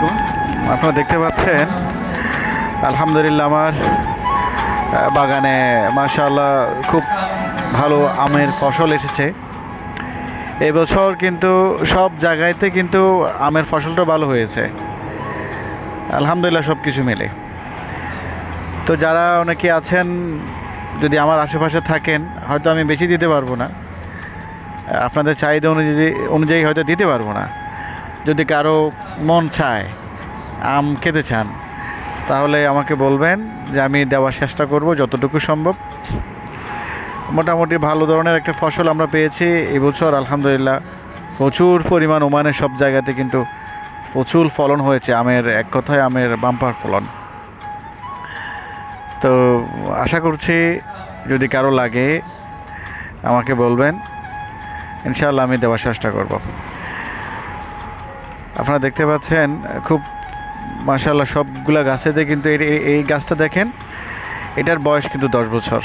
আলাইকুম। আপনারা দেখতে পাচ্ছেন আলহামদুলিল্লাহ আমার বাগানে মাশাআল্লাহ খুব ভালো আমের ফসল এসেছে। এবছর কিন্তু সব জায়গাতে কিন্তু আমের ফসলটা ভালো হয়েছে আলহামদুলিল্লাহ সব কিছু মিলে। তো যারা অনেকে আছেন যদি আমার আশেপাশে থাকেন হয়তো আমি বেশি দিতে পারবো না, আপনাদের চাহিদা অনুযায়ী হয়তো দিতে পারবো না। যদি কারো মন চায় আম খেতে চান তাহলে আমাকে বলবেন, যে আমি দেওয়ার চেষ্টা করব যতটুকু সম্ভব। মোটামুটি ভালো ধরনের একটা ফসল আমরা পেয়েছি এবছর আলহামদুলিল্লাহ। প্রচুর পরিমাণ ওমানের সব জায়গাতে কিন্তু প্রচুর ফলন হয়েছে আমের, এক কথায় আমের বাম্পার ফলন। তো আশা করছি যদি কারো লাগে আমাকে বলবেন, ইনশাআল্লাহ আমি দেওয়ার চেষ্টা করব। আপনারা দেখতে পাচ্ছেন খুব মাশাআল্লাহ সবগুলা গাছেতে কিন্তু এই গাছটা দেখেন, এটার বয়স কিন্তু 10 বছর,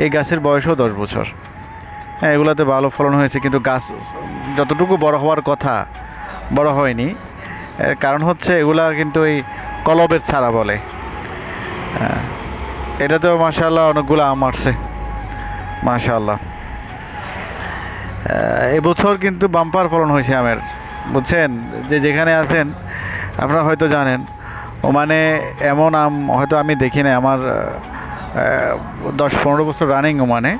এই গাছের বয়সও 10 বছর। হ্যাঁ, এগুলাতে ভালো ফলন হয়েছে কিন্তু গাছ যতটুকু বড় হওয়ার কথা বড় হয়নি। এর কারণ হচ্ছে এগুলা কিন্তু এই কলবের ছাড়া বলে। হ্যাঁ, এটাতেও মাশাআল্লাহ অনেকগুলো আম আসছে মাশাআল্লাহ। এবছর কিন্তু বাম্পার ফলন হয়েছে আমের, বুঝছেন। যে যেখানে আছেন আপনারা হয়তো জানেন ওমানে এমন আম হয়তো আমি দেখি না আমার 10-15 বছর রানিং ওমানে।